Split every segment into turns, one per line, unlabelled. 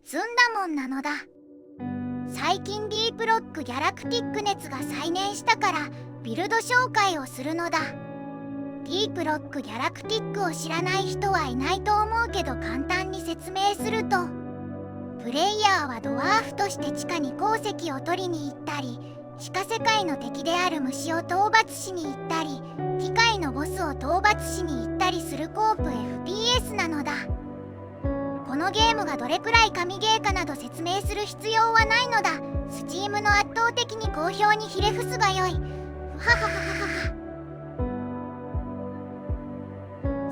ずんだもんなのだ。最近ディープロックギャラクティック熱が再燃したからビルド紹介をするのだ。ディープロックギャラクティックを知らない人はいないと思うけど、簡単に説明すると、プレイヤーはドワーフとして地下に鉱石を取りに行ったり、地下世界の敵である虫を討伐しに行ったり、機械のボスを討伐しに行ったりするコープ FPS なのだ。このゲームがどれくらい神ゲーかなど説明する必要はないのだ。Steam の圧倒的に好評にひれ伏すがよい。ふはははは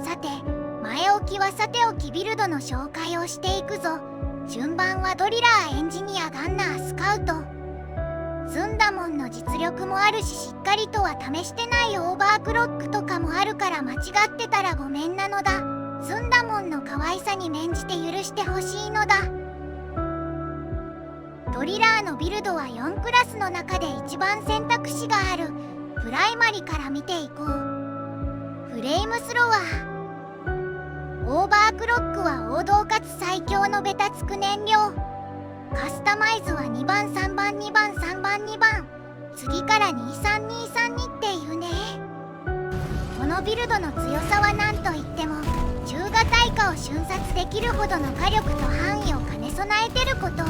は。さて、前置きはさておきビルドの紹介をしていくぞ。順番はドリラー、エンジニア、ガンナー、スカウト。ずんだもんの実力もあるし、しっかりとは試してないオーバークロックとかもあるから、間違ってたらごめんなのだ。ずんだもんの可愛さに免じて許してほしいのだ。ドリラーのビルドは4クラスの中で一番選択肢がある。プライマリから見ていこう。フレームスロワー。オーバークロックは王道かつ最強のベタつく燃料。カスタマイズは2番3番2番3番2番、次から23232っていうね。このビルドの強さは何といっても中型対価を瞬殺できるほどの火力と範囲を兼ね備えてること。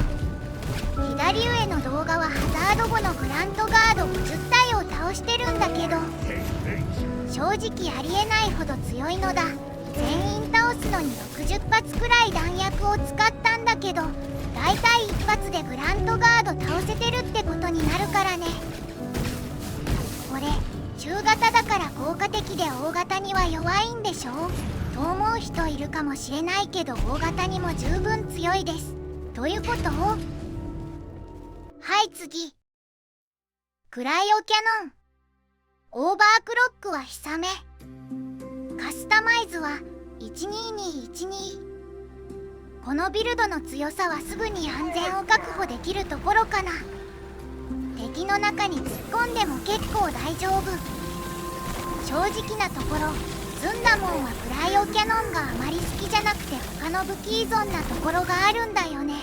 左上の動画はハザード後のグラントガード50体を倒してるんだけど、正直ありえないほど強いのだ。全員倒すのに60発くらい弾薬を使ったんだけど、だいたい1発でグラントガード倒せてるってことになるからね。これ中型だから効果的で大型には弱いんでしょと思う人いるかもしれないけど、大型にも十分強いです。どういうこと？はい、次。クライオキャノン。オーバークロックはひさめ。カスタマイズは12212。このビルドの強さはすぐに安全を確保できるところかな。敵の中に突っ込んでも結構大丈夫。正直なところ、ずんだもんはクライオキャノンがあまり好きじゃなくて、他の武器依存なところがあるんだよね。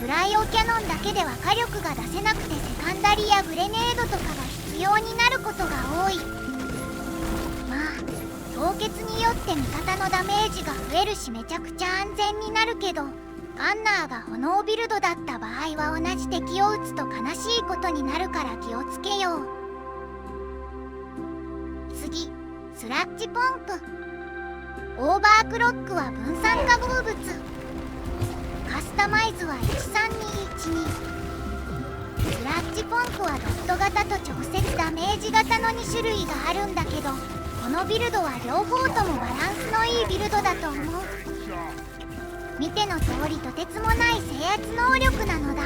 クライオキャノンだけでは火力が出せなくて、セカンダリやグレネードとかが必要になることが多い。まあ凍結によって味方のダメージが増えるし、めちゃくちゃ安全になるけど、ガンナーが炎ビルドだった場合は同じ敵を撃つと悲しいことになるから気をつけよう。次、スラッジポンプ。オーバークロックは分散化合物。カスタマイズは13212。スラッジポンプはドット型と直接ダメージ型の2種類があるんだけど、このビルドは両方ともバランスのいいビルドだと思う。見ての通りとてつもない制圧能力なのだ。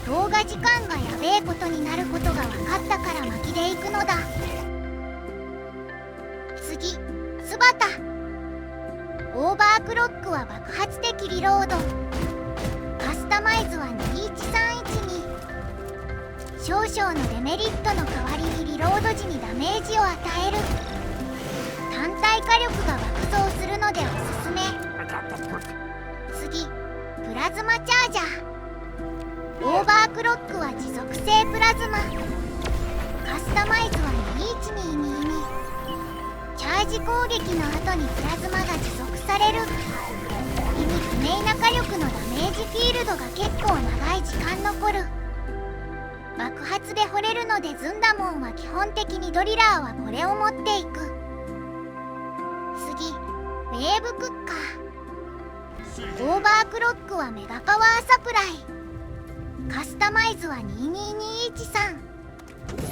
動画時間がやべえことになることが分かったから巻きでいくのだ。次、スバタ。オーバークロックは爆発的リロード。カスタマイズは21312。少々のデメリットの代わりにリロード時にダメージを与える。単体火力が爆増するのでおすすめ。次、プラズマチャージャー。オーバークロックは持続性プラズマ。カスタマイズは21222。チャージ攻撃の後にプラズマが持続される。意味不明な火力のダメージフィールドが結構長い時間残る。爆発で掘れるので、ずんだもんは基本的にドリラーはこれを持っていく。次、ウェーブクッカー。オーバークロックはメガパワーサプライ。カスタマイズは22213。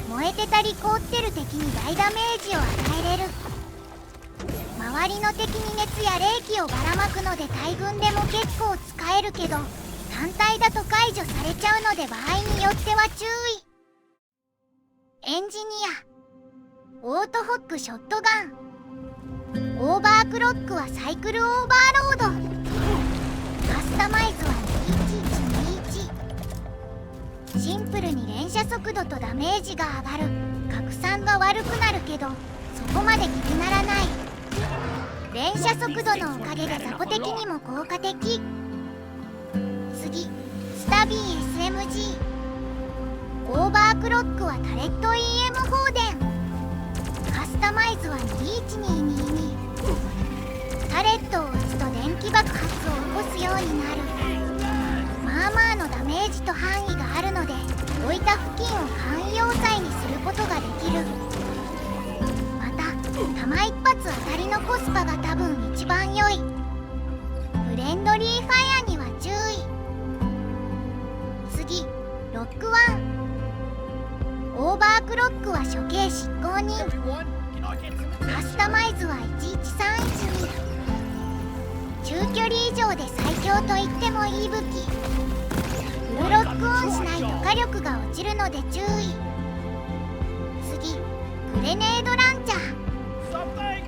燃えてたり凍ってる敵に大ダメージを与えれる。周りの敵に熱や冷気をばらまくので大群でも結構使えるけど、単体だと解除されちゃうので場合によっては注意。エンジニア。オートホックショットガン。オーバークロックはサイクルオーバーロード。カスタマイズは21121。シンプルに連射速度とダメージが上がる。拡散が悪くなるけど、そこまで気にならない。連射速度のおかげでザコ的にも効果的。次、スタビー SMG。 オーバークロックはタレット EM 放電。カスタマイズは21222。タレットを撃つと電気爆発を起こすようになる。まあまあのダメージと範囲があるので、置いた付近を簡易要塞にすることができる。また弾一発当たりのコスパが多分一番良い。フレンドリーファイアには注意。次、ロックワン。オーバークロックは処刑執行人。カスタマイズは11312。中距離以上で最強と言ってもいい武器。フルロックオンしないと火力が落ちるので注意。次、グレネードランチャー。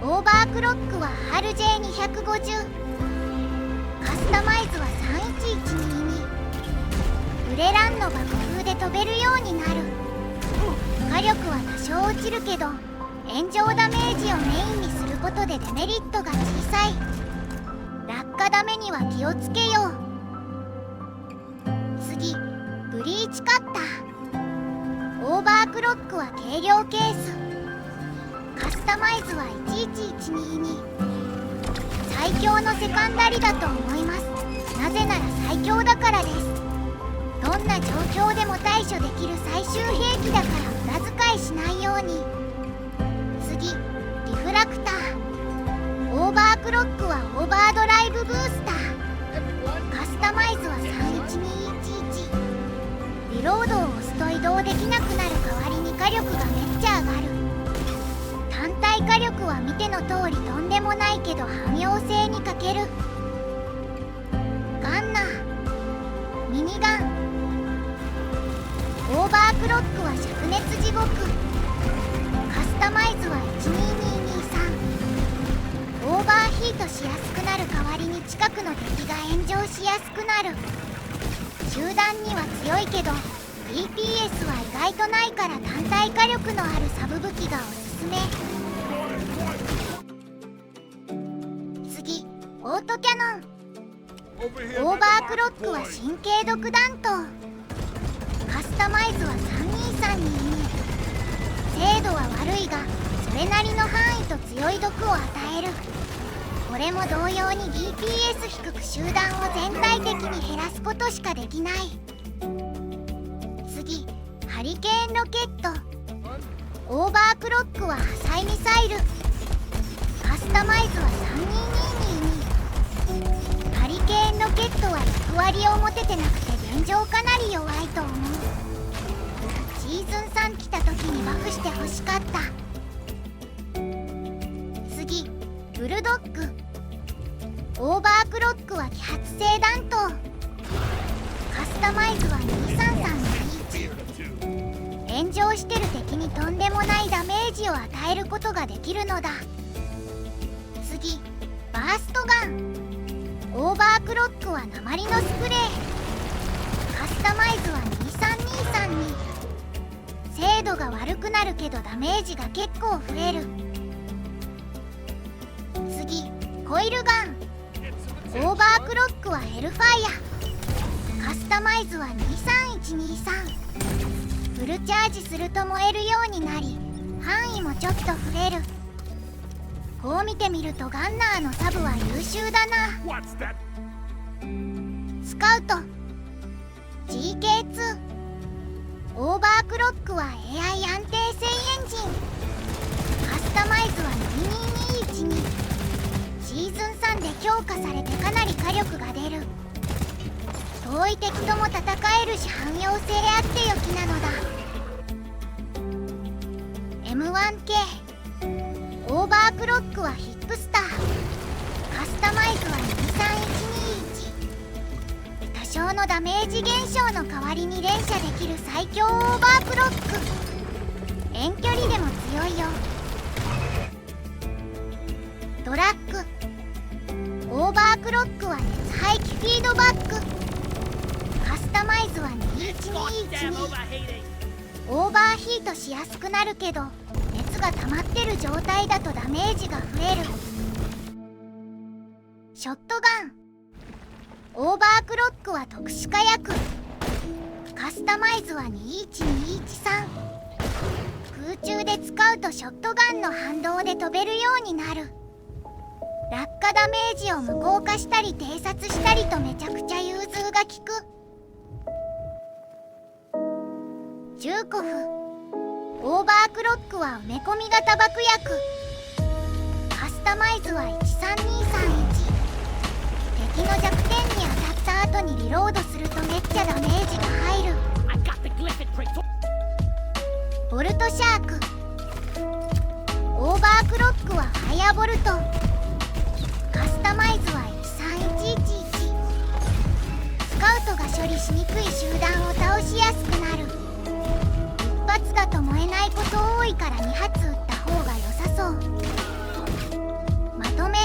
オーバークロックは RJ250。カスタマイズは31122。グレランの爆風で飛べるようになる。火力は多少落ちるけど、炎上ダメージをメインにすることでデメリットが小さい。落下ダメには気をつけよう。次、ブリーチカッター。オーバークロックは軽量ケース。カスタマイズは11122。最強のセカンダリだと思います。なぜなら最強だからです。どんな状況でも対処できる最終兵器だから無駄遣いしないように。次、リフラクター。オーバークロックはオーバードライブブースター。カスタマイズは31211。リロードを押すと移動できなくなる代わりに火力がめっちゃ上がる。単体火力は見ての通りとんでもないけど汎用性に欠ける。ガンナー。ミニガン。オーバークロックは灼熱地獄。カスタマイズは12223。オーバーヒートしやすくなる代わりに近くの敵が炎上しやすくなる。集団には強いけど DPS は意外とないから単体火力のあるサブ武器がおすすめ。次、オートキャノン。オーバークロックは神経毒弾頭。カスタマイズは32322。精度は悪いがそれなりの範囲と強い毒を与える。これも同様に DPS 低く集団を全体的に減らすことしかできない。次、ハリケーンロケット。オーバークロックは破砕ミサイル。カスタマイズは32222。ハリケーンロケットは役割を持ててなくて現状かなり弱いと思う。シーズン3来た時にバフして欲しかった。次、ブルドッグ。オーバークロックは揮発性弾頭。カスタマイズは23321。炎上してる敵にとんでもないダメージを与えることができるのだ。次、バーストガン。オーバークロックは鉛のスプレー。カスタマイズは23232。精度が悪くなるけどダメージが結構増える。次、コイルガン。オーバークロックはヘルファイア。カスタマイズは23123。フルチャージすると燃えるようになり範囲もちょっと増える。こう見てみるとガンナーのサブは優秀だな。スカウト GK2。オーバークロックは AI 安定性エンジン。カスタマイズは22212。シーズン3で強化されてかなり火力が出る。遠い敵とも戦えるし汎用性あってよきなのだ。 M1K。 オーバークロックはヒップスター。カスタマイズは23121。多少のダメージ減少の代わりに連射できる最強オーバークロック。遠距離でも強いよ。ドラッグ。オーバークロックは熱排気フィードバック。カスタマイズは21212。オーバーヒートしやすくなるけど熱がが溜まってる状態だとダメージが増える。ショットガン。オーバークロックは特殊火薬。カスタマイズは21213。空中で使うとショットガンの反動で飛べるようになる。落下ダメージを無効化したり偵察したりとめちゃくちゃ融通が利く。ジューコフ。オーバークロックは埋め込み型爆薬。カスタマイズは13231。敵の弱点に当たった後にリロードするとめっちゃダメージが入る。ボルトシャーク。オーバークロックはファイアボルト。カスタマイズは13111。スカウトが処理しにくい集団を倒しやすくなる。1発だと燃えないこと多いから2発撃った方が良さそう。まとめ。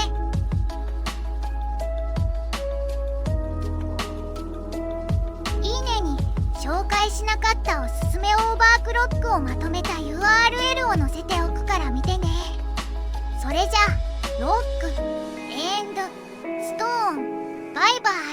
いいねに紹介しなかったおすすめオーバークロックをまとめた URL を載せておくから見てね。それじゃロックエンドストーンバイバイ。